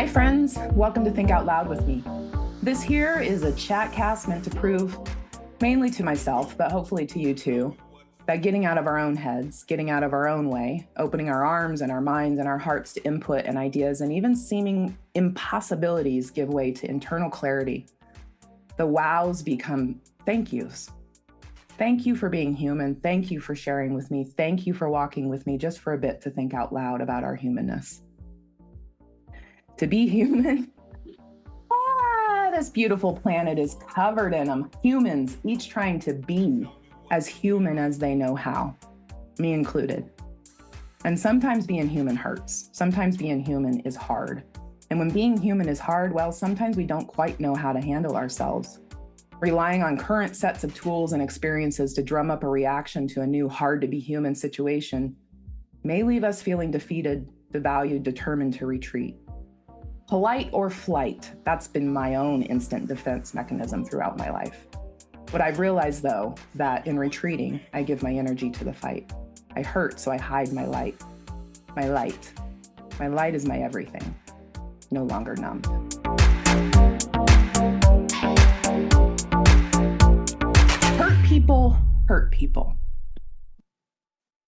Hi friends, welcome to Think Out Loud with me. This here is a chat cast meant to prove, mainly to myself, but hopefully to you too, that getting out of our own heads, getting out of our own way, opening our arms and our minds and our hearts to input and ideas and even seeming impossibilities give way to internal clarity. The wows become thank yous. Thank you for being human. Thank you for sharing with me. Thank you for walking with me just for a bit to think out loud about our humanness. To be human, this beautiful planet is covered in them. Humans, each trying to be as human as they know how, me included. And sometimes being human hurts. Sometimes being human is hard. And when being human is hard, well, sometimes we don't quite know how to handle ourselves. Relying on current sets of tools and experiences to drum up a reaction to a new hard-to-be-human situation may leave us feeling defeated, devalued, determined to retreat. Polite or flight, that's been my own instant defense mechanism throughout my life. But I've realized, though, that in retreating, I give my energy to the fight. I hurt, so I hide my light. My light. My light is my everything, no longer numbed. Hurt people.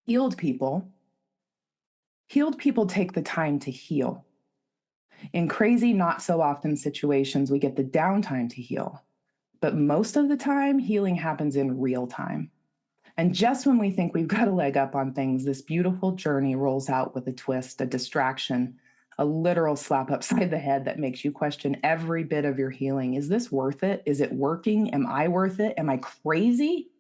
Healed people take the time to heal. In crazy, not so often situations, we get the downtime to heal. But most of the time, healing happens in real time. And just when we think we've got a leg up on things, this beautiful journey rolls out with a twist, a distraction, a literal slap upside the head that makes you question every bit of your healing. Is this worth it? Is it working? Am I worth it? Am I crazy?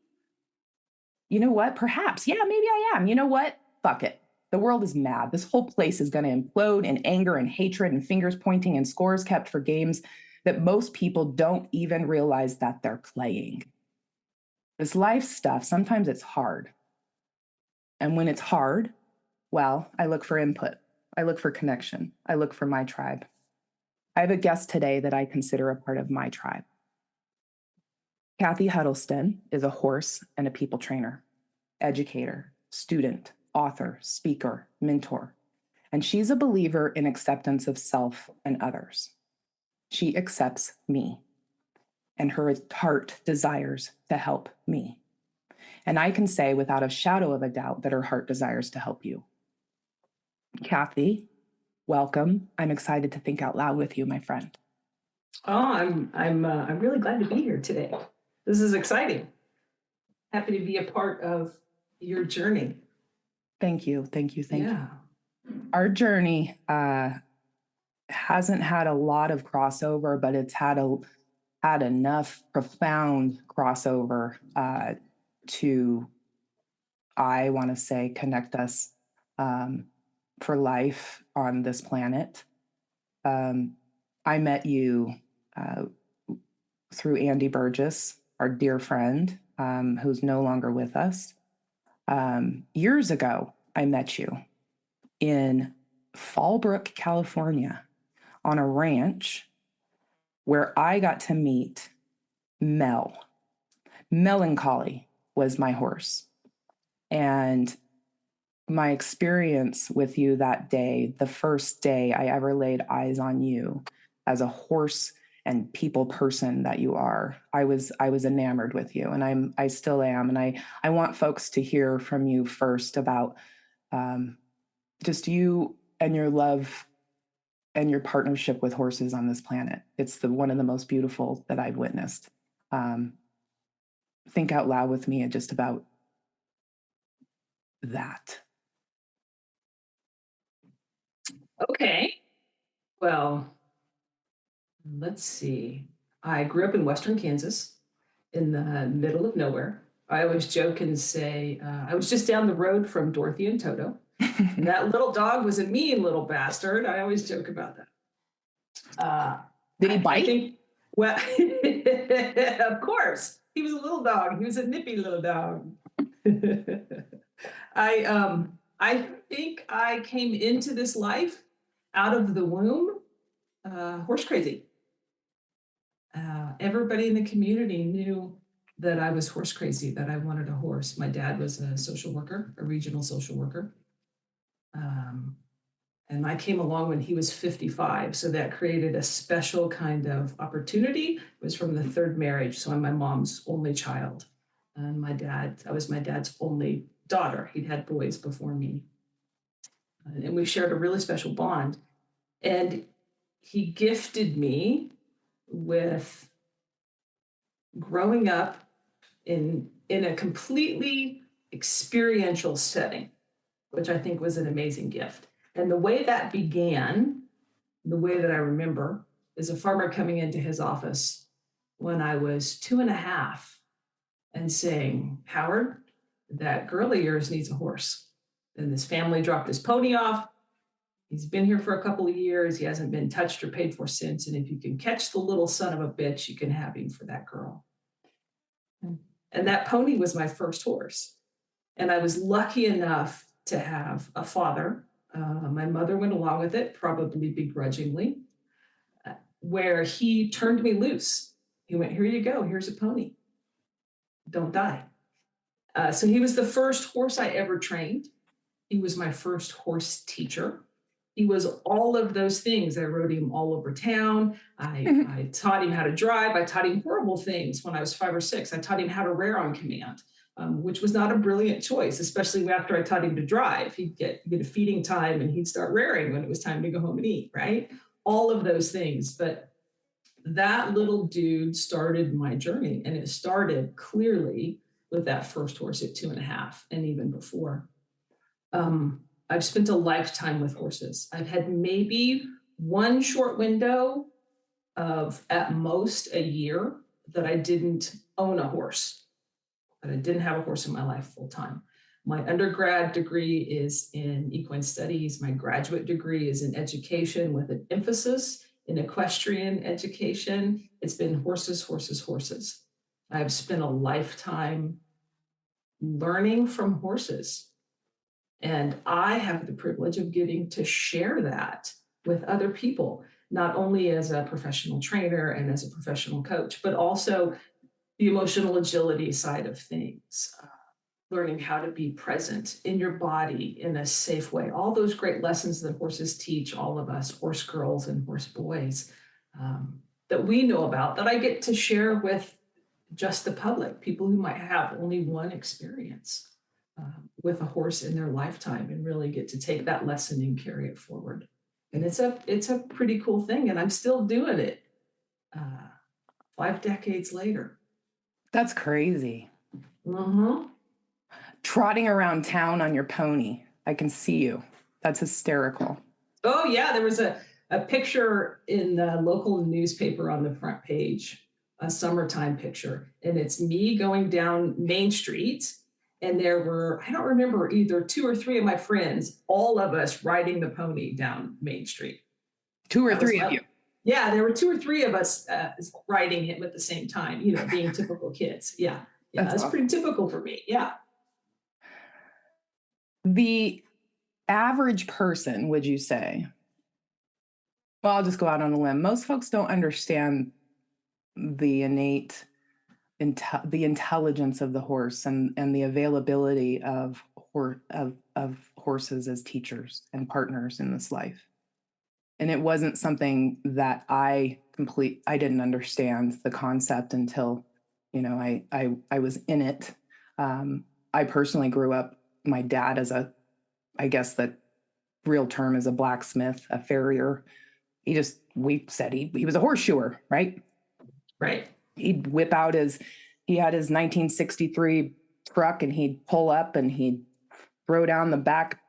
You know what? Perhaps. Yeah, maybe I am. You know what? Fuck it. The world is mad. This whole place is going to implode in anger and hatred and fingers pointing and scores kept for games that most people don't even realize that they're playing. This life stuff, sometimes it's hard. And when it's hard, well, I look for input. I look for connection. I look for my tribe. I have a guest today that I consider a part of my tribe. Cathy Huddleston is a horse and a people trainer, educator, student, author, speaker, mentor, and she's a believer in acceptance of self and others. She accepts me, and her heart desires to help me. And I can say without a shadow of a doubt that her heart desires to help you. Cathy, welcome. I'm excited to think out loud with you, my friend. Oh, I'm really glad to be here today. This is exciting. Happy to be a part of your journey. Thank you. Our journey hasn't had a lot of crossover, but it's had enough profound crossover to, I want to say, connect us for life on this planet. I met you through Andy Burgess, our dear friend, who's no longer with us. Years ago, I met you in Fallbrook, California, on a ranch where I got to meet Mel. Melancholy was my horse. And my experience with you that day, the first day I ever laid eyes on you as a horse and people person that you are, I was enamored with you, and I still am. And I want folks to hear from you first about just you and your love and your partnership with horses on this planet. It's one of the most beautiful that I've witnessed. Think out loud with me just about that. Okay. Well, let's see. I grew up in Western Kansas in the middle of nowhere. I always joke and say, I was just down the road from Dorothy and Toto. And that little dog was a mean little bastard. I always joke about that. Did he bite? I think, well, of course. He was a little dog. He was a nippy little dog. I think I came into this life out of the womb horse crazy. Everybody in the community knew that I was horse crazy, that I wanted a horse. My dad was a social worker, a regional social worker. And I came along when he was 55. So that created a special kind of opportunity. It was from the third marriage. So I'm my mom's only child. And I was my dad's only daughter. He'd had boys before me. And we shared a really special bond. And he gifted me with growing up in a completely experiential setting, which I think was an amazing gift. And the way that began, the way that I remember, is a farmer coming into his office when I was 2.5 and saying, Howard, that girl of yours needs a horse. And this family dropped his pony off. He's been here for a couple of years. He hasn't been touched or paid for since. And if you can catch the little son of a bitch, you can have him for that girl. And that pony was my first horse. And I was lucky enough to have a father. My mother went along with it, probably begrudgingly, where he turned me loose. He went, here you go. Here's a pony. Don't die. So he was the first horse I ever trained. He was my first horse teacher. He was all of those things. I rode him all over town. I taught him how to drive. I taught him horrible things when I was 5 or 6. I taught him how to rear on command, which was not a brilliant choice, especially after I taught him to drive. He'd get a feeding time and he'd start rearing when it was time to go home and eat, right? All of those things. But that little dude started my journey, and it started clearly with that first horse at 2.5 and even before. I've spent a lifetime with horses. I've had maybe one short window of at most a year that I didn't own a horse, that I didn't have a horse in my life full time. My undergrad degree is in equine studies. My graduate degree is in education with an emphasis in equestrian education. It's been horses, horses, horses. I've spent a lifetime learning from horses. And I have the privilege of getting to share that with other people, not only as a professional trainer and as a professional coach, but also the emotional agility side of things, learning how to be present in your body in a safe way. All those great lessons that horses teach all of us, horse girls and horse boys, that we know about, that I get to share with just the public, people who might have only one experience with a horse in their lifetime, and really get to take that lesson and carry it forward. And it's a pretty cool thing, and I'm still doing it 5 decades later. That's crazy. Mm-hmm. Trotting around town on your pony. I can see you. That's hysterical. Oh yeah, there was a picture in the local newspaper on the front page, a summertime picture, and it's me going down Main Street. And there were, I don't remember, either 2 or 3 of my friends, all of us riding the pony down Main Street. 2 or 3 of you. Yeah, there were 2 or 3 of us riding him at the same time, being typical kids. Yeah, that's awesome. Pretty typical for me. Yeah. The average person, would you say? Well, I'll just go out on a limb. Most folks don't understand the innate the intelligence of the horse and the availability of horses as teachers and partners in this life. And it wasn't something that I didn't understand the concept until, I was in it. I personally grew up, my dad as I guess the real term is a blacksmith, a farrier. We said he was a horseshoer, right? Right. He'd whip out he had his 1963 truck, and he'd pull up and he'd throw down the back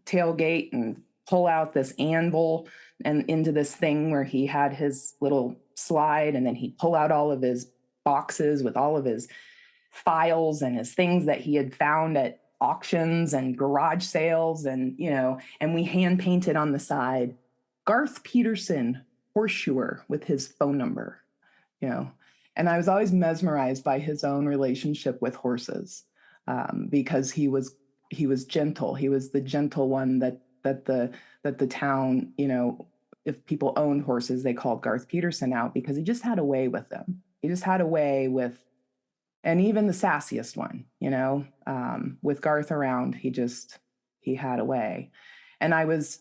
tailgate and pull out this anvil and into this thing where he had his little slide, and then he'd pull out all of his boxes with all of his files and his things that he had found at auctions and garage sales, and we hand painted on the side, Garth Peterson, horseshoer, with his phone number. And I was always mesmerized by his own relationship with horses, because he was gentle. He was the gentle one that the town, if people owned horses, they called Garth Peterson out, because he just had a way with them. He just had a way with, and even the sassiest one, with Garth around, he had a way. And I was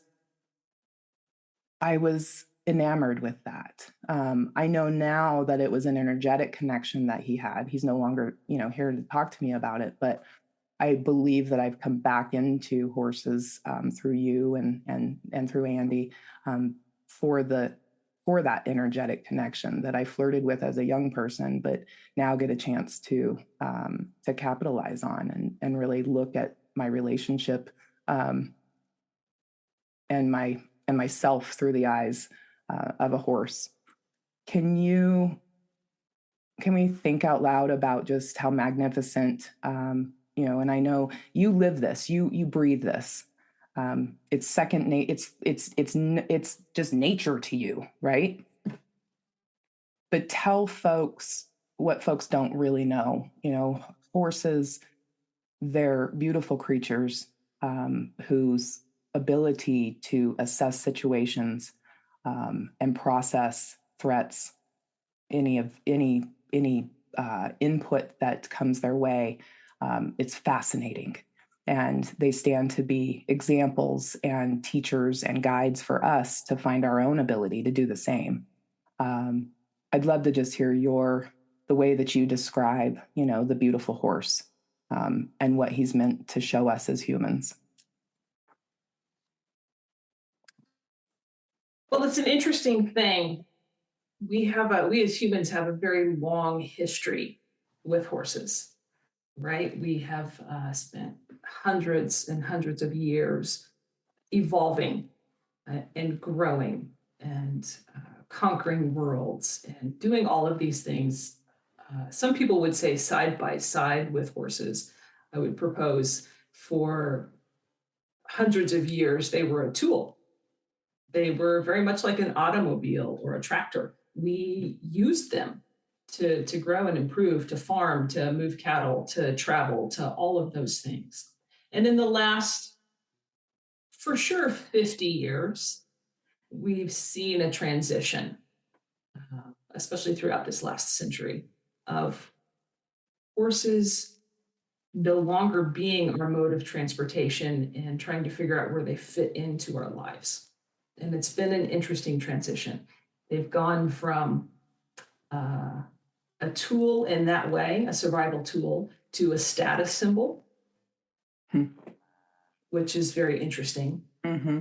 I was enamored with that. I know now that it was an energetic connection that he had. He's no longer, here to talk to me about it, but I believe that I've come back into horses through you and through Andy for that energetic connection that I flirted with as a young person, but now get a chance to capitalize on and really look at my relationship and myself through the eyes of a horse. Can we think out loud about just how magnificent, and I know you live this, you breathe this. It's it's just nature to you, right? But tell folks what folks don't really know. Horses, they're beautiful creatures whose ability to assess situations and process threats, any input that comes their way, it's fascinating. And they stand to be examples and teachers and guides for us to find our own ability to do the same. I'd love to just hear the way that you describe, the beautiful horse and what he's meant to show us as humans. Well, it's an interesting thing. We as humans have a very long history with horses, right? We have spent hundreds and hundreds of years evolving and growing and conquering worlds and doing all of these things. Some people would say side by side with horses. I would propose for hundreds of years, they were a tool. They were very much like an automobile or a tractor. We used them to grow and improve, to farm, to move cattle, to travel, to all of those things. And in the last, for sure, 50 years, we've seen a transition, especially throughout this last century, of horses no longer being our mode of transportation and trying to figure out where they fit into our lives. And it's been an interesting transition. They've gone from a tool in that way, a survival tool, to a status symbol, which is very interesting. Mm-hmm.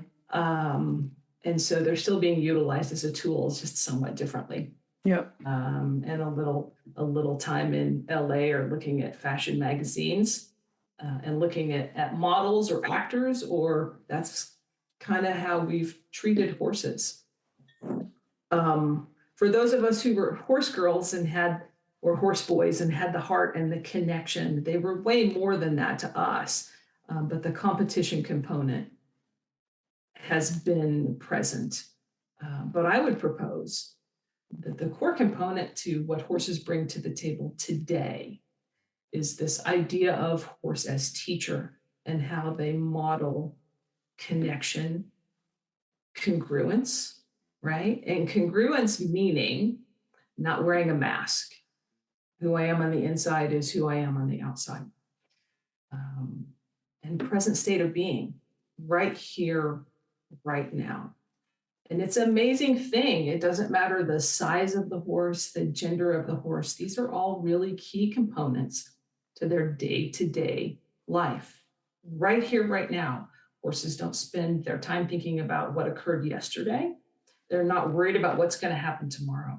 And so they're still being utilized as a tool, just somewhat differently. Yep. And a little time in LA or looking at fashion magazines and looking at models or actors, or that's kind of how we've treated horses. For those of us who were horse girls or horse boys and had the heart and the connection, they were way more than that to us. But the competition component has been present. But I would propose that the core component to what horses bring to the table today is this idea of horse as teacher and how they model connection, congruence, right? And congruence meaning not wearing a mask. Who I am on the inside is who I am on the outside. And present state of being, right here, right now. And it's an amazing thing. It doesn't matter the size of the horse, the gender of the horse. These are all really key components to their day-to-day life. Right here, right now. Horses don't spend their time thinking about what occurred yesterday. They're not worried about what's going to happen tomorrow.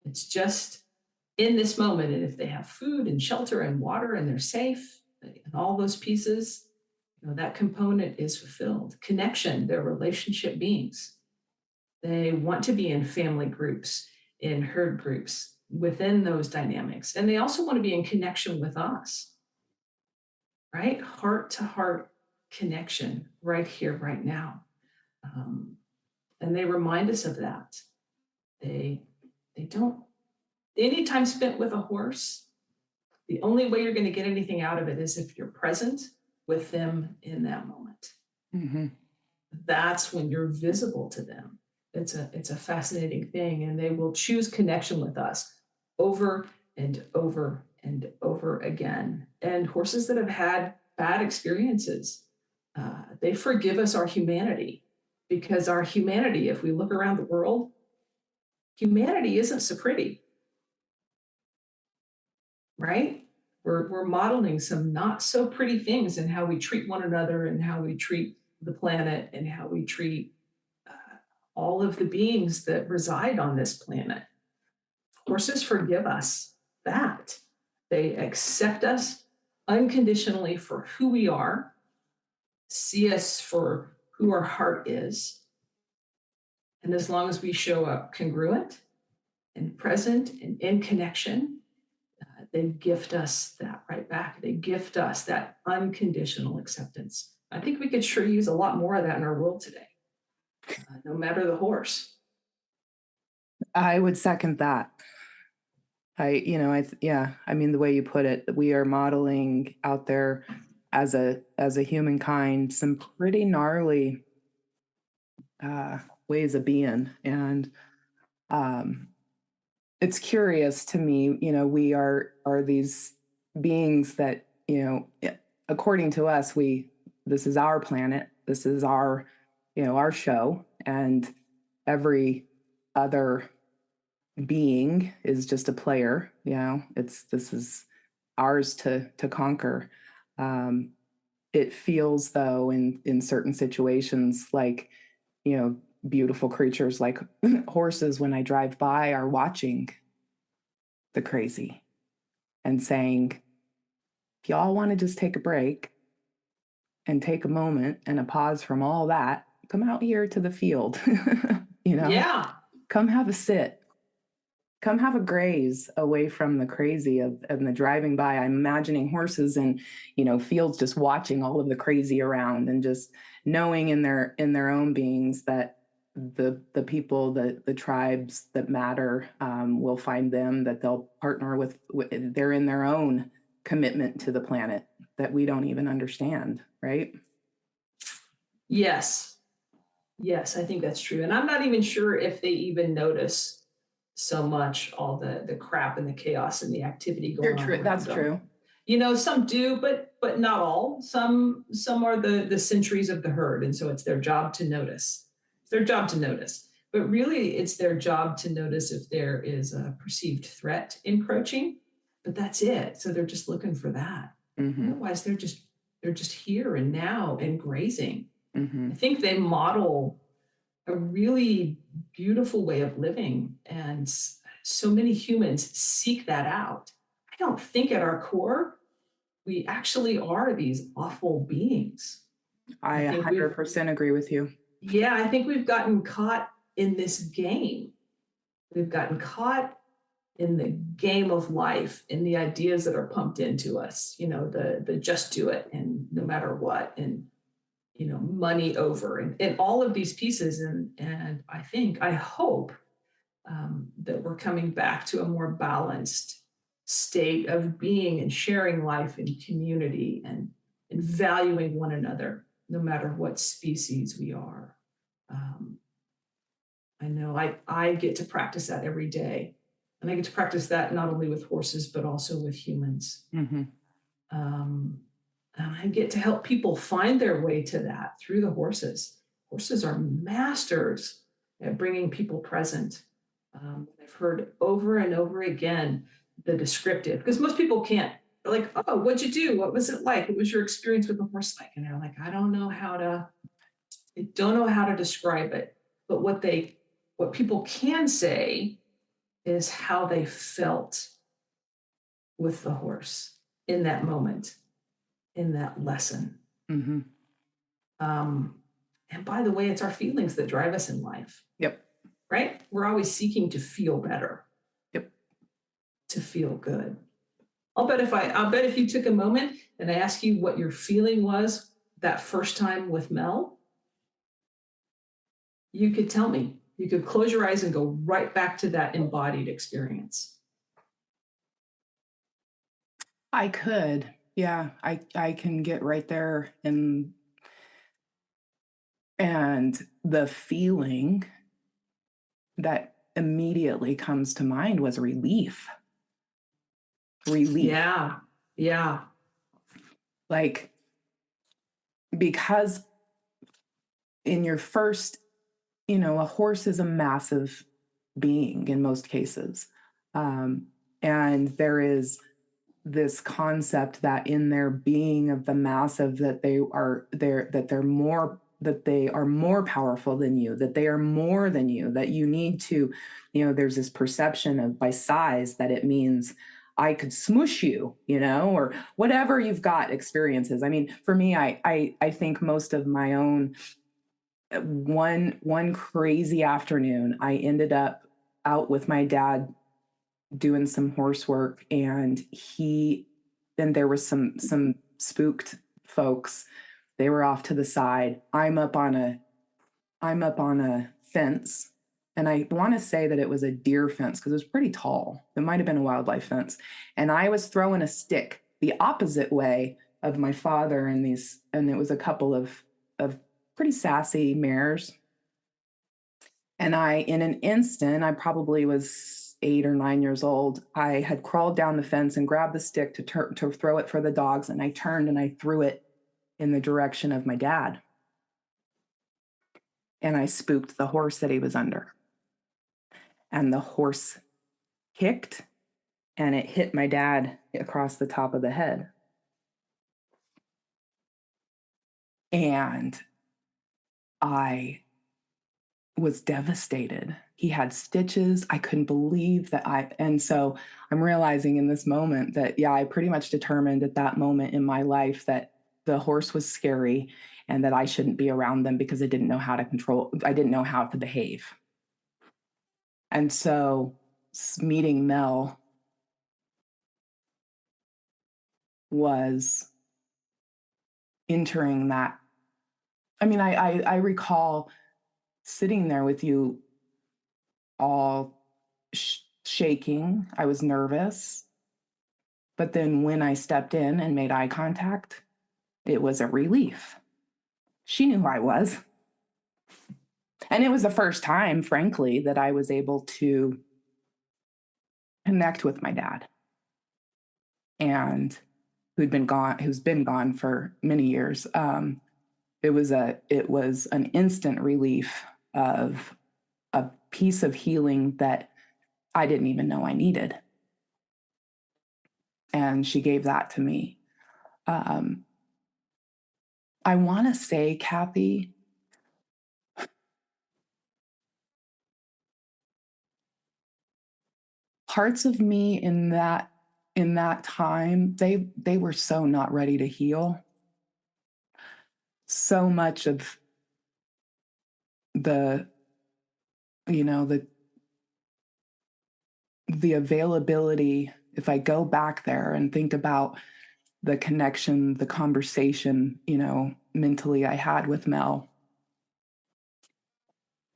It's just in this moment. And if they have food and shelter and water and they're safe and all those pieces, that component is fulfilled. Connection, they're relationship beings. They want to be in family groups, in herd groups, within those dynamics. And they also want to be in connection with us, right? Heart to heart connection right here, right now. And they remind us of that. They don't, any time spent with a horse, the only way you're going to get anything out of it is if you're present with them in that moment. Mm-hmm. That's when you're visible to them. It's a fascinating thing, and they will choose connection with us over and over and over again. And horses that have had bad experiences, they forgive us our humanity. because our humanity, if we look around the world, humanity isn't so pretty, right? We're modeling some not so pretty things in how we treat one another and how we treat the planet and how we treat all of the beings that reside on this planet. Horses forgive us that. They accept us unconditionally for who we are, see us for who our heart is. And as long as we show up congruent and present and in connection, they gift us that right back. They gift us that unconditional acceptance. I think we could sure use a lot more of that in our world today, no matter the horse. I would second that. I mean, the way you put it, we are modeling out there as a humankind some pretty gnarly ways of being, and it's curious to me. We are these beings that, according to us, this is our planet, this is our our show, and every other being is just a player. This is ours to conquer. It feels, though, in certain situations, like beautiful creatures like horses, when I drive by, are watching the crazy and saying, if y'all want to just take a break and take a moment and a pause from all that, come out here to the field. Yeah. Come have a sit. Come have a graze away from the crazy and the driving by. I'm imagining horses in, fields, just watching all of the crazy around, and just knowing in their own beings that the people, the tribes that matter, will find them, that they'll partner with. They're in their own commitment to the planet that we don't even understand, right? Yes. Yes, I think that's true. And I'm not even sure if they even notice so much all the crap and the chaos and the activity going on. That's true. Some do, but not all. Some are the centuries of the herd, and so it's their job to notice. It's their job to notice. But really, it's their job to notice if there is a perceived threat encroaching. But that's it. So they're just looking for that. Mm-hmm. Otherwise, they're just here and now and grazing. Mm-hmm. I think they model a really beautiful way of living, and so many humans seek that out. I don't think at our core we actually are these awful beings. I 100% agree with you. Yeah, I think we've gotten caught in this game. We've gotten caught in the game of life, in the ideas that are pumped into us, the just do it and no matter what, and money over, and all of these pieces. And I hope that we're coming back to a more balanced state of being and sharing life in community, and valuing one another, no matter what species we are. I know I get to practice that every day. And I get to practice that not only with horses, but also with humans. Mm-hmm. And I get to help people find their way to that through the horses. Horses are masters at bringing people present. I've heard over and over again the descriptive, because most people can't. They're like, oh, what'd you do? What was it like? What was your experience with the horse like? And they're like, I don't know how to describe it. But what people can say is how they felt with the horse in that moment, in that lesson. Mm-hmm. And by the way, it's our feelings that drive us in life. Yep. Right? We're always seeking to feel better. Yep. To feel good. I'll bet if you took a moment and I asked you what your feeling was that first time with Mel, you could tell me. You could close your eyes and go right back to that embodied experience. I could. Yeah, I can get right there, and the feeling that immediately comes to mind was relief. Yeah. Like, because in your first, a horse is a massive being in most cases. And there is this concept that in their being of the massive, that they are more powerful than you, that they are more than you, that you need to, there's this perception of by size that it means I could smush you, or whatever you've got experiences. I mean, for me, I think most of my own, one crazy afternoon, I ended up out with my dad doing some horse work, and there was some spooked folks. They were off to the side. I'm up on a fence, and I want to say that it was a deer fence because it was pretty tall. It might have been a wildlife fence. And I was throwing a stick the opposite way of my father, and it was a couple of pretty sassy mares. And in an instant, I probably was 8 or 9 years old. I had crawled down the fence and grabbed the stick to throw it for the dogs. And I turned and I threw it in the direction of my dad. And I spooked the horse that he was under. And the horse kicked and it hit my dad across the top of the head. And I was devastated. He had stitches. I couldn't believe that and so I'm realizing in this moment that, I pretty much determined at that moment in my life that the horse was scary and that I shouldn't be around them because I didn't know how to behave. And so meeting Mel was entering that. I mean, I recall sitting there with you all shaking. I was nervous. But then when I stepped in and made eye contact, it was a relief. She knew who I was. And it was the first time, frankly, that I was able to connect with my dad, and who's been gone for many years. It was an instant relief of a piece of healing that I didn't even know I needed. And she gave that to me. I want to say, Cathy, parts of me in that time, they were so not ready to heal. So much of the availability, if I go back there and think about the connection, the conversation, mentally I had with Mel,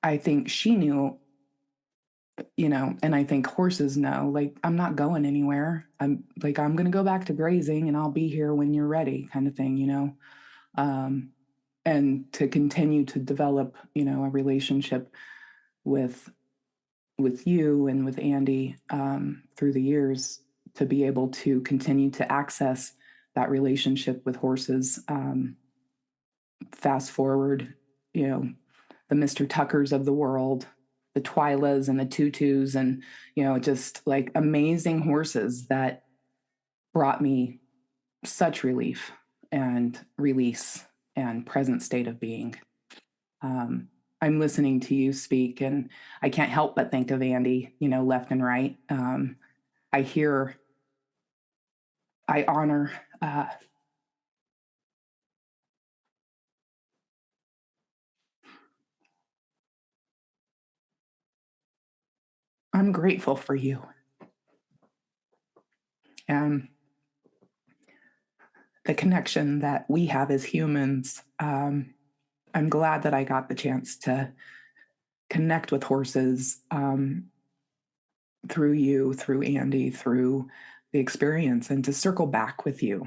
I think she knew, and I think horses know, like, I'm not going anywhere. I'm going to go back to grazing and I'll be here when you're ready, kind of thing, and to continue to develop, a relationship with you and with Andy through the years, to be able to continue to access that relationship with horses. Fast forward, the Mr. Tuckers of the world, the Twylas and the Tutus, and, just like amazing horses that brought me such relief and release and present state of being. I'm listening to you speak, and I can't help but think of Andy, left and right. I honor, I'm grateful for you. And the connection that we have as humans, I'm glad that I got the chance to connect with horses through you, through Andy, through the experience, and to circle back with you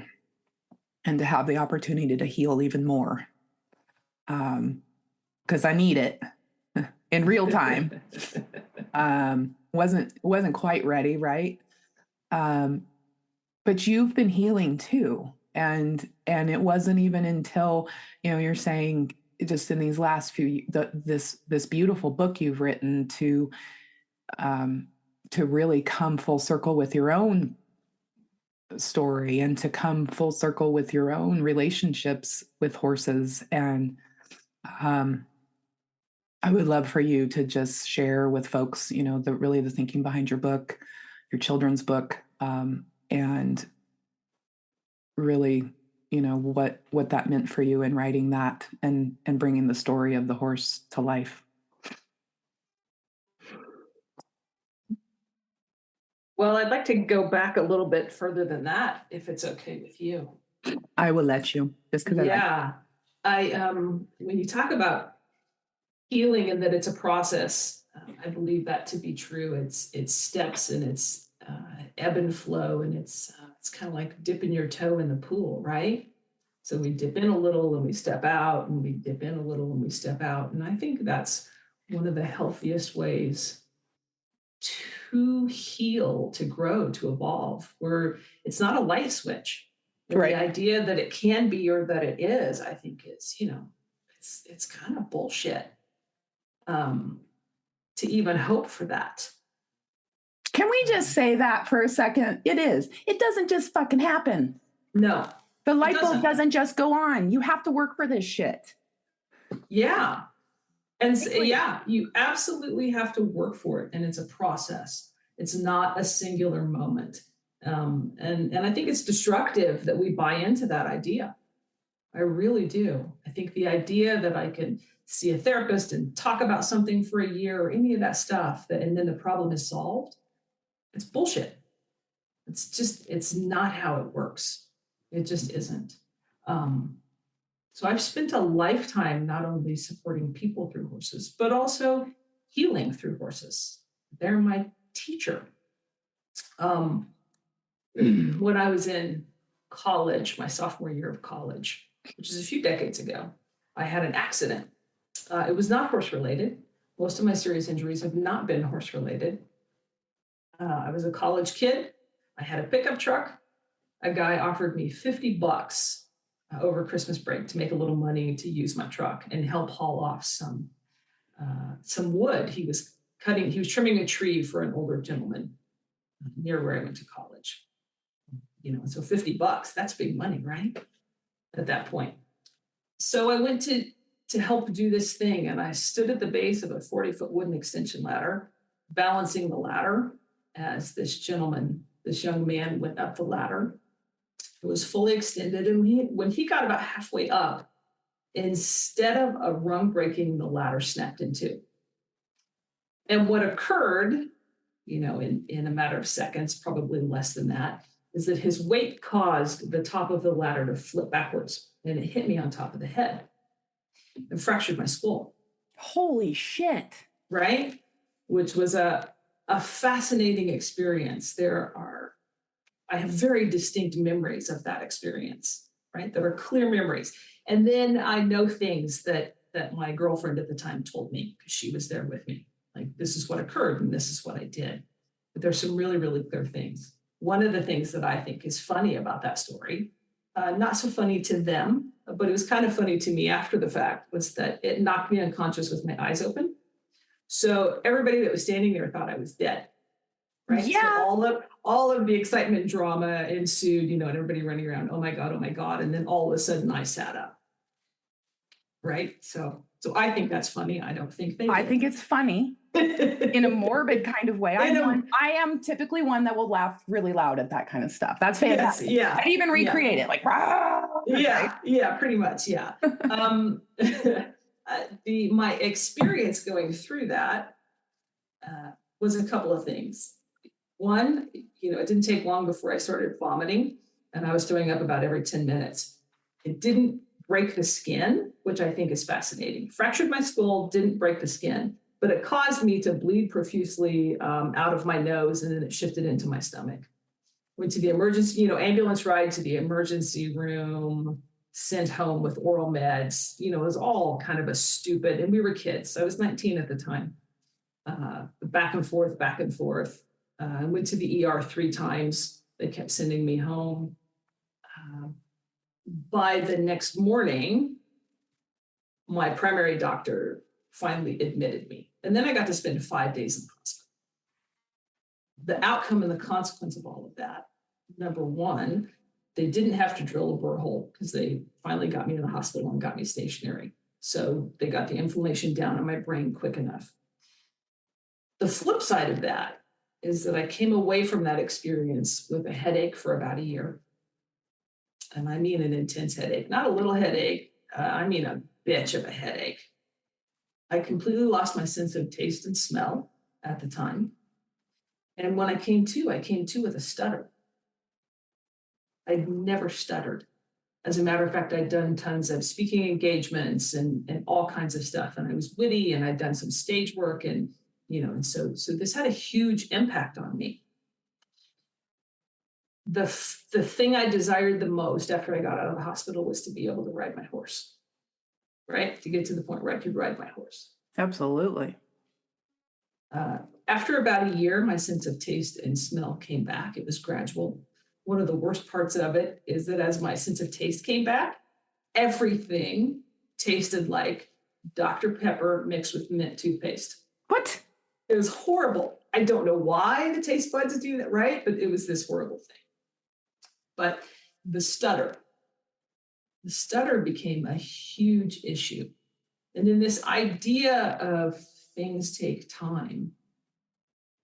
and to have the opportunity to heal even more. Because I need it in real time. Wasn't quite ready, right? But you've been healing too. And it wasn't even until, you're saying just in these last this beautiful book you've written to really come full circle with your own story and to come full circle with your own relationships with horses. And I would love for you to just share with folks, the thinking behind your book, your children's book, and really, what that meant for you in writing that and bringing the story of the horse to life. Well, I'd like to go back a little bit further than that, if it's okay with you. I will let you, just because when you talk about healing and that it's a process, I believe that to be true. It's steps and it's ebb and flow, and it's kind of like dipping your toe in the pool, right? So we dip in a little and we step out, and we dip in a little and we step out. And I think that's one of the healthiest ways to heal, to grow, to evolve, where it's not a light switch. Right. The idea that it can be or that it is, I think is, it's kind of bullshit to even hope for that. Can we just say that for a second? It is. It doesn't just fucking happen. No. The light bulb doesn't just go on. You have to work for this shit. Yeah. And you absolutely have to work for it. And it's a process. It's not a singular moment. And I think it's destructive that we buy into that idea. I really do. I think the idea that I can see a therapist and talk about something for a year or any of that stuff, and then the problem is solved, it's bullshit. It's not how it works. It just isn't. So I've spent a lifetime not only supporting people through horses, but also healing through horses. They're my teacher. When I was in college, my sophomore year of college, which is a few decades ago, I had an accident. It was not horse related. Most of my serious injuries have not been horse related. I was a college kid. I had a pickup truck. A guy offered me $50 over Christmas break to make a little money to use my truck and help haul off some wood. He was trimming a tree for an older gentleman near where I went to college. So $50, that's big money, right? At that point. So I went to help do this thing, and I stood at the base of a 40-foot wooden extension ladder, balancing the ladder as this young man went up the ladder. It was fully extended, and when he got about halfway up, instead of a rung breaking, the ladder snapped in two. And what occurred, in a matter of seconds, probably less than that, is that his weight caused the top of the ladder to flip backwards, and it hit me on top of the head and fractured my skull. Holy shit. Right? Which was a fascinating experience. I have very distinct memories of that experience, right? That are clear memories. And then I know things that my girlfriend at the time told me, because she was there with me. Like, this is what occurred and this is what I did. But there's some really, really clear things. One of the things that I think is funny about that story, not so funny to them, but it was kind of funny to me after the fact, was that it knocked me unconscious with my eyes open. So everybody that was standing there thought I was dead. Right. Yeah. So all of the excitement and drama ensued, and everybody running around, oh my God. And then all of a sudden I sat up. Right. So I think that's funny. I don't think they did. I think it's funny in a morbid kind of way. I am typically one that will laugh really loud at that kind of stuff. That's fantastic. Yes, yeah. I'd even recreate it like, rah! Yeah, pretty much. Yeah. My experience going through that was a couple of things. One, it didn't take long before I started vomiting, and I was throwing up about every 10 minutes. It didn't break the skin, which I think is fascinating. Fractured my skull, didn't break the skin, but it caused me to bleed profusely out of my nose, and then it shifted into my stomach. Went to the emergency, ambulance ride to the emergency room, sent home with oral meds. It was all kind of a stupid, and we were kids. I was 19 at the time. Back and forth. I went to the ER 3 times. They kept sending me home. By the next morning, my primary doctor finally admitted me. And then I got to spend 5 days in the hospital. The outcome and the consequence of all of that, number one, they didn't have to drill a burr hole because they finally got me to the hospital and got me stationary. So they got the inflammation down in my brain quick enough. The flip side of that is that I came away from that experience with a headache for about a year. And I mean an intense headache, not a little headache. I mean a bitch of a headache. I completely lost my sense of taste and smell at the time. And when I came to with a stutter. I'd never stuttered. As a matter of fact, I'd done tons of speaking engagements and all kinds of stuff. And I was witty and I'd done some stage work and, and so this had a huge impact on me. The thing I desired the most after I got out of the hospital was to be able to ride my horse, right? To get to the point where I could ride my horse. Absolutely. After about a year, my sense of taste and smell came back. It was gradual. One of the worst parts of it is that as my sense of taste came back, everything tasted like Dr. Pepper mixed with mint toothpaste. What? It was horrible. I don't know why the taste buds do that, right? But it was this horrible thing. But the stutter became a huge issue. And then this idea of things take time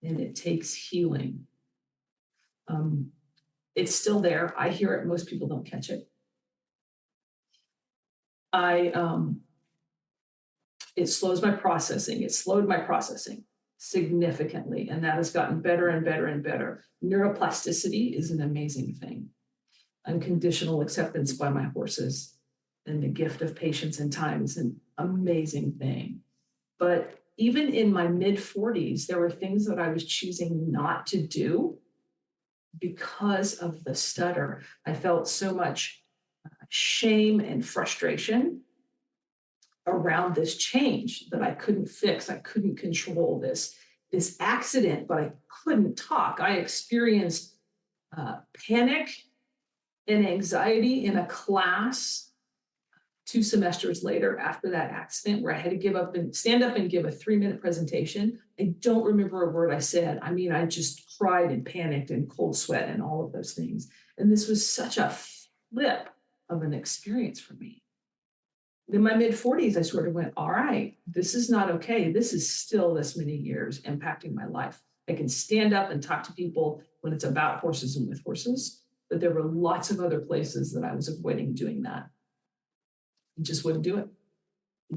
and it takes healing. It's still there. I hear it. Most people don't catch it. It slows my processing. It slowed my processing significantly. And that has gotten better and better and better. Neuroplasticity is an amazing thing. Unconditional acceptance by my horses and the gift of patience and time is an amazing thing. But even in my mid-40s, there were things that I was choosing not to do because of the stutter. I felt so much shame and frustration around this change that I couldn't fix. I couldn't control this accident, but I couldn't talk. I experienced panic and anxiety in a class 2 semesters later after that accident where I had to stand up and give a 3-minute presentation. I don't remember a word I said. I mean, I just cried and panicked and cold sweat and all of those things. And this was such a flip of an experience for me. In my mid-40s, I sort of went, all right, this is not okay. This is still this many years impacting my life. I can stand up and talk to people when it's about horses and with horses, but there were lots of other places that I was avoiding doing that. I just wouldn't do it.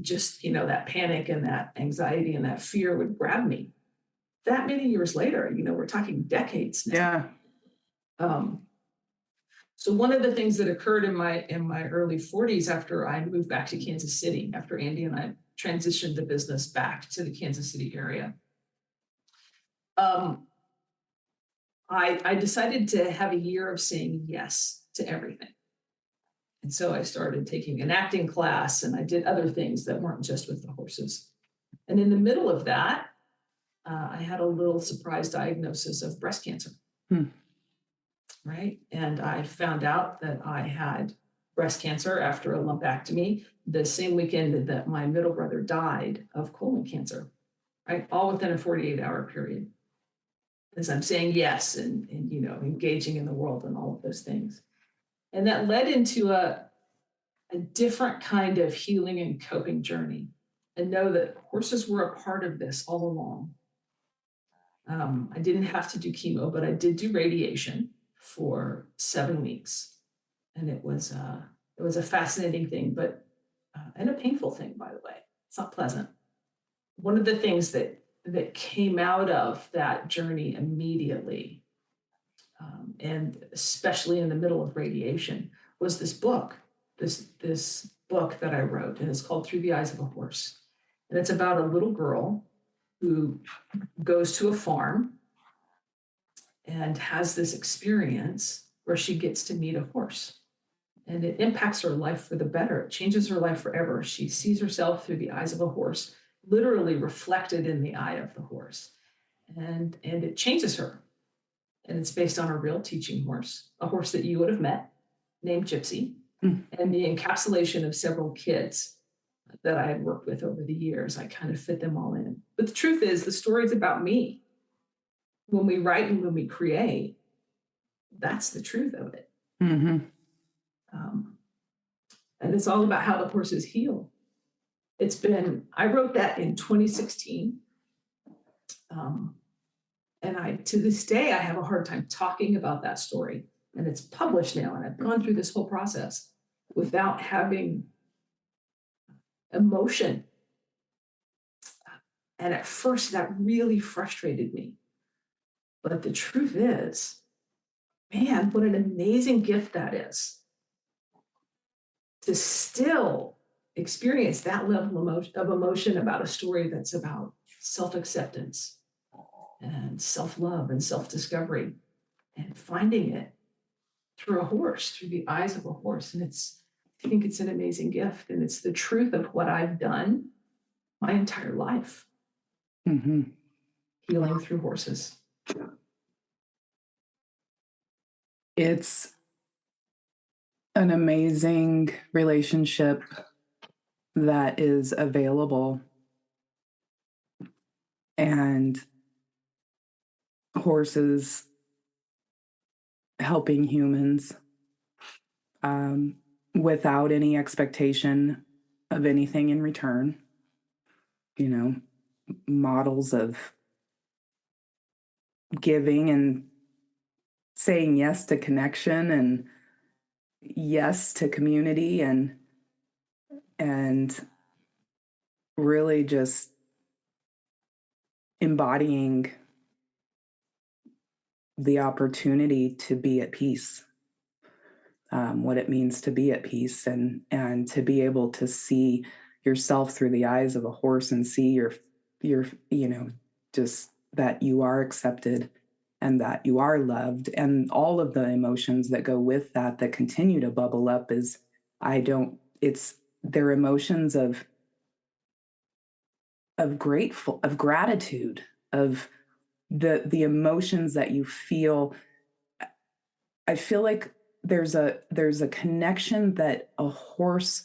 Just, that panic and that anxiety and that fear would grab me. That many years later, we're talking decades now. Yeah. So one of the things that occurred in my early 40s after I moved back to Kansas City, after Andy and I transitioned the business back to the Kansas City area, I decided to have a year of saying yes to everything. And so I started taking an acting class and I did other things that weren't just with the horses. And in the middle of that, I had a little surprise diagnosis of breast cancer. Right. And I found out that I had breast cancer after a lumpectomy the same weekend that my middle brother died of colon cancer, right? All within a 48-hour period. As I'm saying yes and engaging in the world and all of those things. And that led into a different kind of healing and coping journey. And know that horses were a part of this all along. I didn't have to do chemo, but I did do radiation for 7 weeks. And it was a fascinating thing, but and a painful thing, by the way. It's not pleasant. One of the things that came out of that journey immediately, and especially in the middle of radiation, was this book, this book that I wrote, and it's called Through the Eyes of a Horse. And it's about a little girl who goes to a farm and has this experience where she gets to meet a horse. And it impacts her life for the better. It changes her life forever. She sees herself through the eyes of a horse, literally reflected in the eye of the horse. And it changes her. And it's based on a real teaching horse, a horse that you would have met, named Gypsy, and the encapsulation of several kids that I had worked with over the years. I kind of fit them all in. But the truth is, the story's about me. When we write and when we create, that's the truth of it. Mm-hmm. And it's all about how the horses heal. I wrote that in 2016. And to this day, I have a hard time talking about that story. And it's published now, and I've gone through this whole process without having emotion. And at first, that really frustrated me. But the truth is, man, what an amazing gift that is to still experience that level of emotion about a story that's about self-acceptance and self-love and self-discovery and finding it through a horse, through the eyes of a horse. And I think it's an amazing gift. And it's the truth of what I've done my entire life. Mm-hmm. Healing through horses. It's an amazing relationship that is available, and horses helping humans without any expectation of anything in return. You know, models of giving and saying yes to connection and yes to community, and really just embodying the opportunity to be at peace, what it means to be at peace, and to be able to see yourself through the eyes of a horse and see your just that you are accepted and that you are loved, and all of the emotions that go with that continue to bubble up they're emotions of gratitude, of the emotions that you feel. I feel like there's a connection that a horse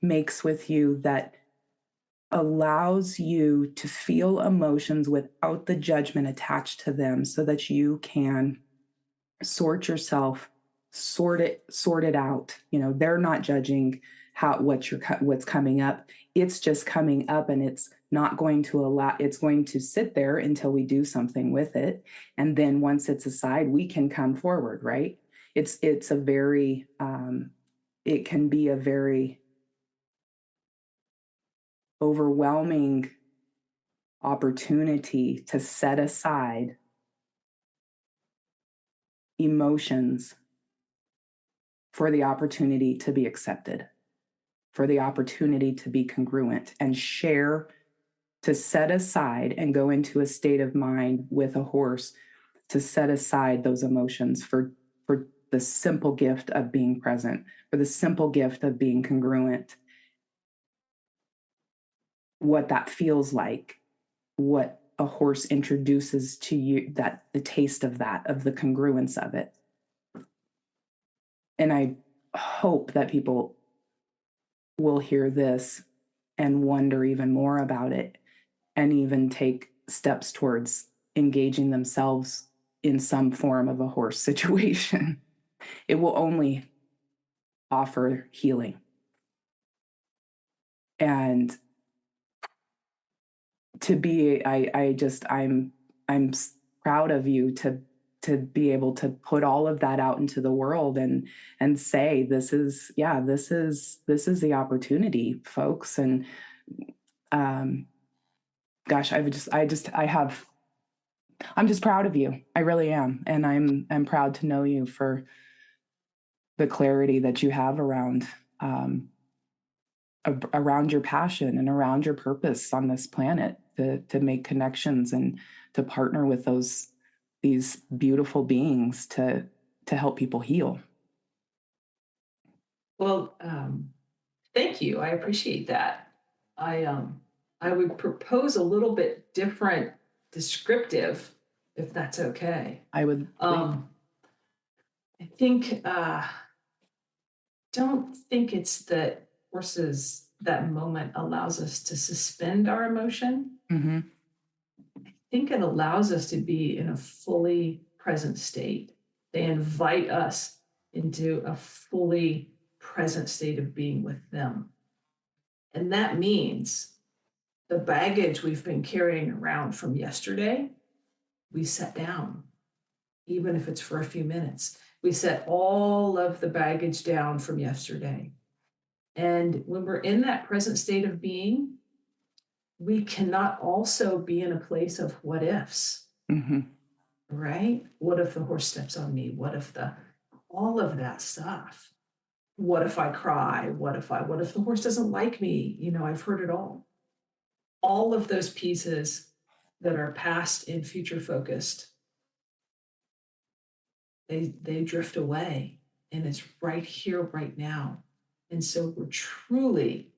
makes with you that allows you to feel emotions without the judgment attached to them, so that you can sort it out. They're not judging what's coming up. It's just coming up, and it's going to sit there until we do something with it. And then once it's aside, we can come forward, right? It can be a very overwhelming opportunity to set aside emotions for the opportunity to be accepted, for the opportunity to be congruent and share, to set aside and go into a state of mind with a horse, to set aside those emotions for the simple gift of being present, for the simple gift of being congruent. What that feels like, what a horse introduces to you, that the taste of that, of the congruence of it. And I hope that people will hear this and wonder even more about it, and even take steps towards engaging themselves in some form of a horse situation. It will only offer healing. And to be, I'm proud of you to be able to put all of that out into the world and say, this is the opportunity, folks. And gosh, I'm just proud of you. I really am. And I'm proud to know you for the clarity that you have around your passion and around your purpose on this planet, to make connections and to partner with these beautiful beings to help people heal. Well, thank you. I appreciate that. I would propose a little bit different descriptive, if that's okay. I would. I think, don't think it's that horses that moment allows us to suspend our emotion. Mm-hmm. I think it allows us to be in a fully present state. They invite us into a fully present state of being with them. And that means the baggage we've been carrying around from yesterday, we set down, even if it's for a few minutes. We set all of the baggage down from yesterday. And when we're in that present state of being, we cannot also be in a place of what ifs, Mm-hmm. right? What if the horse steps on me? What if all of that stuff? What if I cry? What if the horse doesn't like me? I've heard it all. All of those pieces that are past and future focused, they drift away, and it's right here, right now. And so we're truly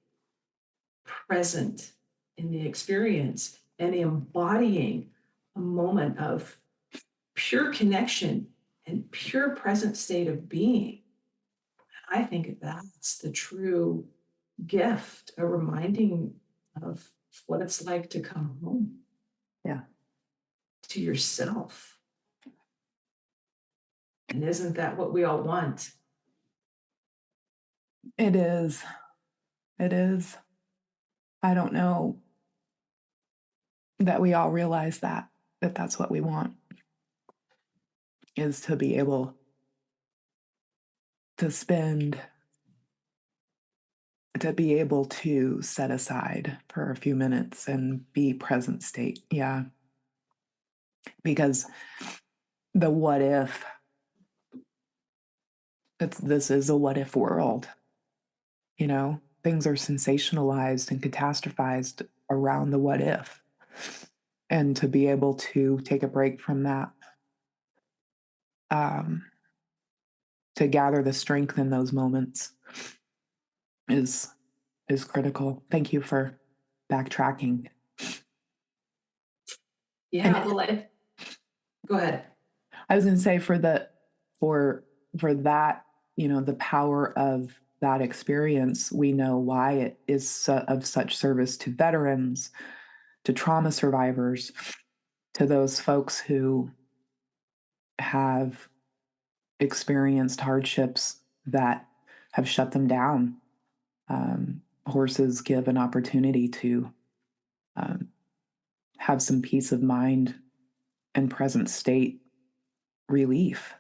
present in the experience and embodying a moment of pure connection and pure present state of being. I think that's the true gift, a reminding of what it's like to come home. Yeah. To yourself. And isn't that what we all want? It is. It is. I don't know that we all realize that that's what we want, is to be able to set aside for a few minutes and be present state. Yeah. Because the what if, this is a what if world. Things are sensationalized and catastrophized around the what if. And to be able to take a break from that, to gather the strength in those moments is critical. Thank you for backtracking. Yeah, And go ahead. I was going to say for that, the power of that experience, we know why it is of such service to veterans, to trauma survivors, to those folks who have experienced hardships that have shut them down. Horses give an opportunity to have some peace of mind and present state relief.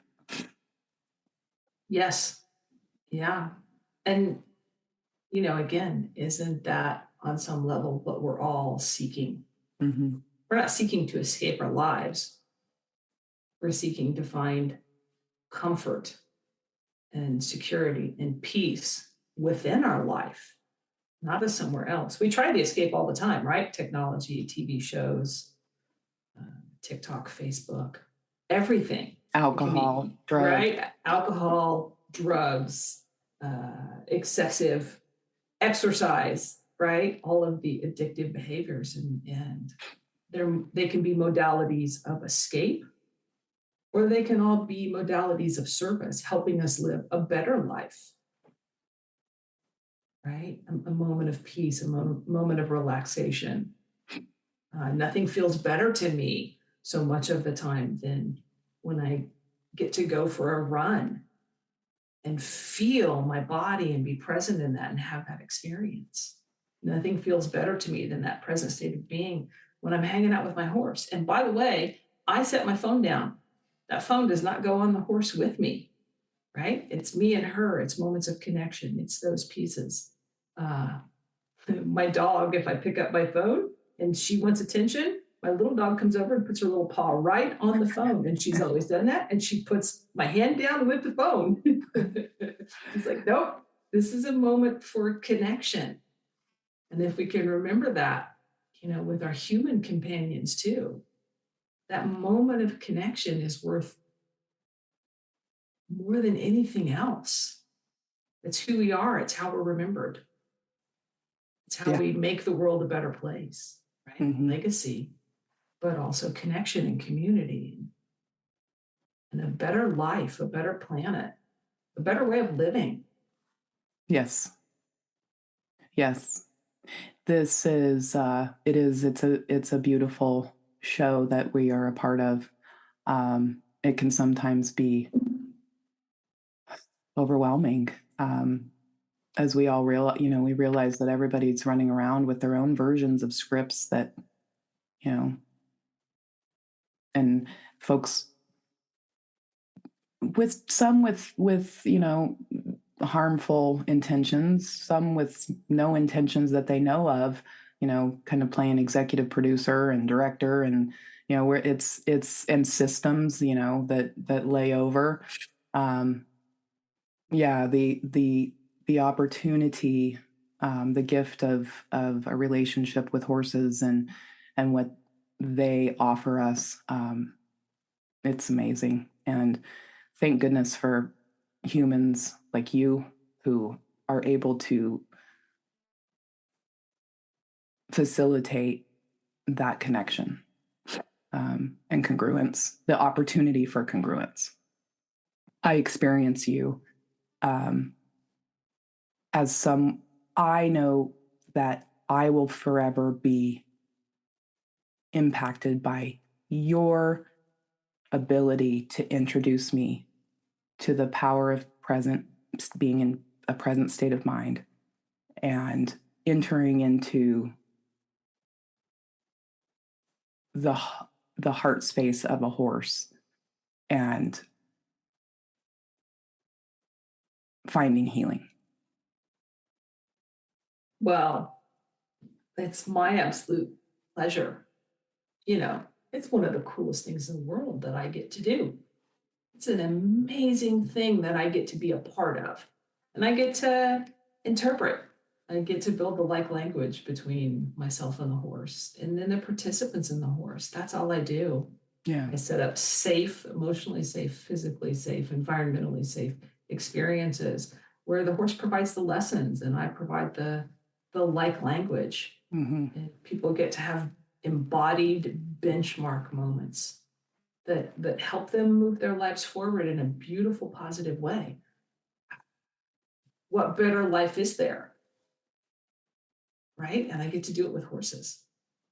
Yes. Yeah. And, again, isn't that on some level what we're all seeking? Mm-hmm. We're not seeking to escape our lives. We're seeking to find comfort and security and peace within our life, not as somewhere else. We try to escape all the time, right? Technology, TV shows, TikTok, Facebook, everything. Alcohol, drugs. Right? Alcohol, drugs, excessive exercise, right? All of the addictive behaviors, and they can be modalities of escape, or they can all be modalities of service, helping us live a better life, right? A moment of peace, a moment of relaxation. Nothing feels better to me so much of the time than when I get to go for a run and feel my body and be present in that and have that experience. Nothing feels better to me than that present state of being when I'm hanging out with my horse. And by the way, I set my phone down. That phone does not go on the horse with me, right? It's me and her. It's moments of connection. It's those pieces. My dog, if I pick up my phone and she wants attention, my little dog comes over and puts her little paw right on the phone. And she's always done that. And she puts my hand down with the phone. It's like, nope, this is a moment for connection. And if we can remember that, with our human companions too, that moment of connection is worth more than anything else. It's who we are. It's how we're remembered. It's how we make the world a better place, right? Mm-hmm. Legacy, but also connection and community and a better life, a better planet, a better way of living. Yes. Yes. This is it's a beautiful show that we are a part of. It can sometimes be overwhelming. As we all we realize that everybody's running around with their own versions of scripts that, and folks with some with harmful intentions, some with no intentions that they know of, kind of playing executive producer and director, and where it's and systems, that lay over. Yeah, the opportunity, the gift of a relationship with horses and what they offer us, it's amazing. And thank goodness for humans like you who are able to facilitate that connection, and congruence, the opportunity for congruence. I experience you, as I know that I will forever be impacted by your ability to introduce me to the power of being in a present state of mind and entering into the heart space of a horse and finding healing. Well, it's my absolute pleasure. It's one of the coolest things in the world that I get to do. It's an amazing thing that I get to be a part of. And I get to interpret. I get to build the like language between myself and the horse, and then the participants in the horse. That's all I do. Yeah. I set up safe, emotionally safe, physically safe, environmentally safe experiences where the horse provides the lessons and I provide the like language. Mm-hmm. And people get to have embodied benchmark moments that help them move their lives forward in a beautiful, positive way. What better life is there? Right? And I get to do it with horses.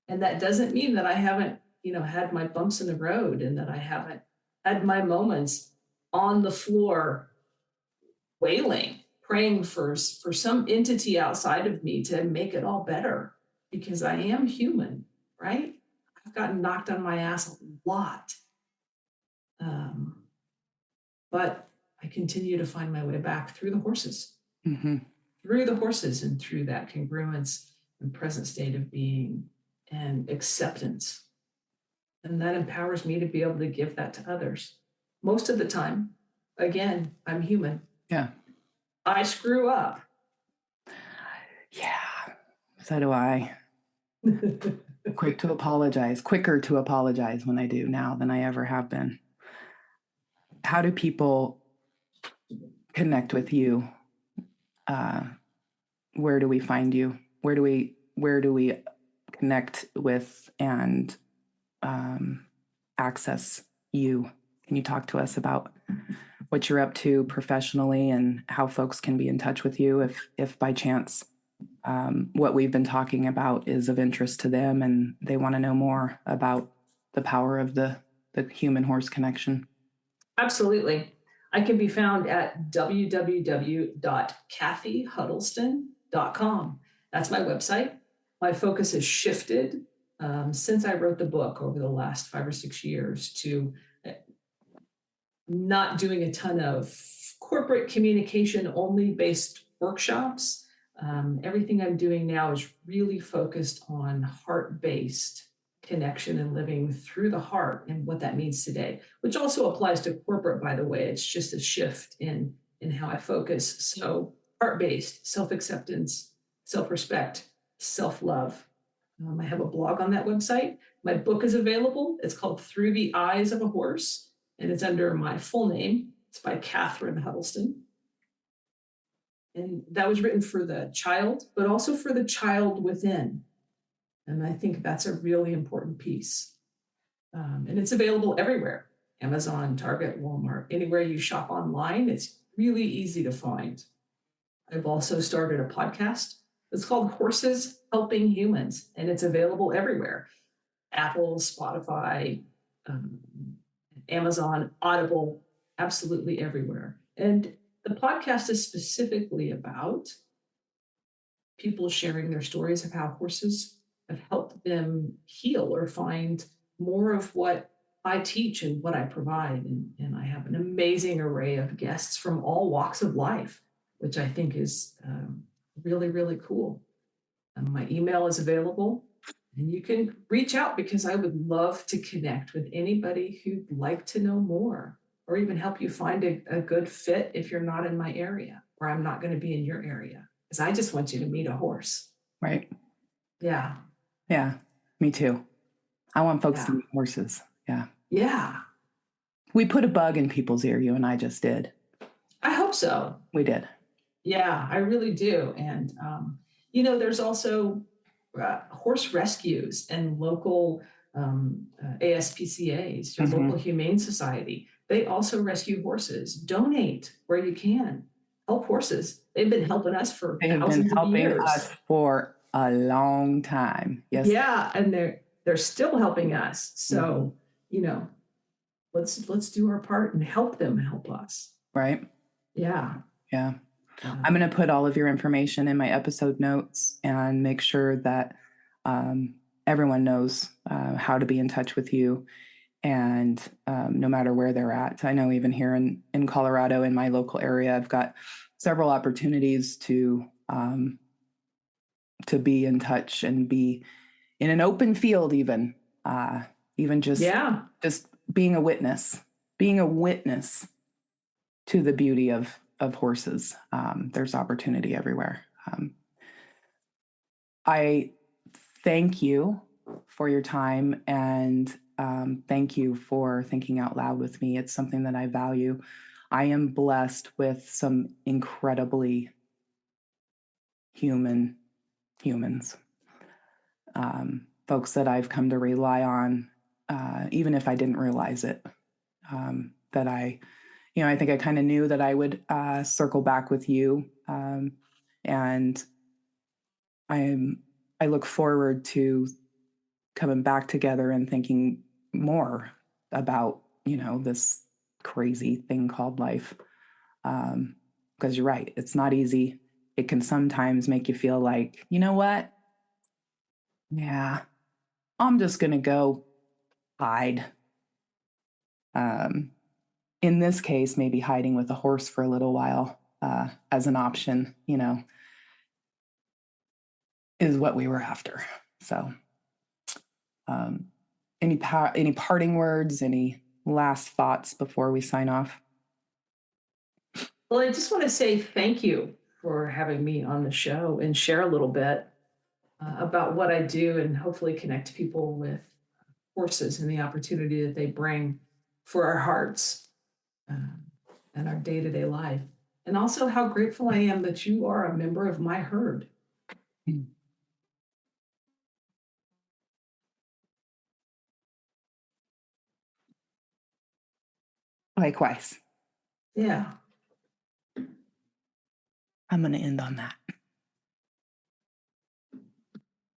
And that doesn't mean that I haven't, had my bumps in the road and that I haven't had my moments on the floor wailing, praying for some entity outside of me to make it all better, because I am human, right? I've gotten knocked on my ass a lot. But I continue to find my way back through the horses, through the horses and through that congruence and present state of being and acceptance. And that empowers me to be able to give that to others. Most of the time, again, I'm human. Yeah. I screw up. Yeah. So do I. Quicker to apologize when I do now than I ever have been. How do people connect with you? Where do we find you? Where do we connect with and access you? Can you talk to us about what you're up to professionally and how folks can be in touch with you if by chance what we've been talking about is of interest to them and they want to know more about the power of the human horse connection? Absolutely. I can be found at www.cathyhuddleston.com. That's my website. My focus has shifted since I wrote the book over the last 5 or 6 years to not doing a ton of corporate communication only based workshops. Everything I'm doing now is really focused on heart-based connection and living through the heart and what that means today, which also applies to corporate, by the way. It's just a shift in how I focus. So heart-based, self-acceptance, self-respect, self-love. I have a blog on that website. My book is available. It's called Through the Eyes of a Horse, and it's under my full name. It's by Catherine Huddleston. And that was written for the child, but also for the child within. And I think that's a really important piece. And it's available everywhere. Amazon, Target, Walmart, anywhere you shop online, it's really easy to find. I've also started a podcast It's called Horses Helping Humans, and it's available everywhere. Apple, Spotify, um, Amazon, Audible, absolutely everywhere. And the podcast is specifically about people sharing their stories of how horses have helped them heal or find more of what I teach and what I provide. And I have an amazing array of guests from all walks of life, which I think is really, really cool. My email is available and you can reach out because I would love to connect with anybody who'd like to know more or even help you find a good fit if you're not in my area or I'm not going to be in your area. Because I just want you to meet a horse. Right. Yeah. Yeah. Me too. I want folks to Yeah. meet horses. Yeah. Yeah. We put a bug in people's ear. You and I just did. I hope so. We did. Yeah, I really do. And, there's also horse rescues and local ASPCAs, your local humane society. They also rescue horses. Donate where you can. Help horses. They've been helping us for They have been thousands of helping years. us for a long time. Yes. Yeah, and they're still helping us. So, let's do our part and help them help us. Right. Yeah. Yeah. I'm going to put all of your information in my episode notes and make sure that everyone knows how to be in touch with you. And no matter where they're at, I know even here in Colorado, in my local area, I've got several opportunities to be in touch and be in an open field, even just being a witness to the beauty of horses. There's opportunity everywhere. I thank you for your time and thank you for thinking out loud with me. It's something that I value. I am blessed with some incredibly humans, folks that I've come to rely on, even if I didn't realize it, that I think I kind of knew that I would circle back with you. And I look forward to coming back together and thinking more about, this crazy thing called life. Because you're right, it's not easy. It can sometimes make you feel like, you know what? Yeah, I'm just going to go hide. In this case, maybe hiding with a horse for a little while as an option, is what we were after. So any parting words, any last thoughts before we sign off? Well, I just want to say thank you for having me on the show and share a little bit about what I do and hopefully connect people with horses and the opportunity that they bring for our hearts and our day-to-day life. And also how grateful I am that you are a member of my herd. Likewise. Yeah. I'm going to end on that.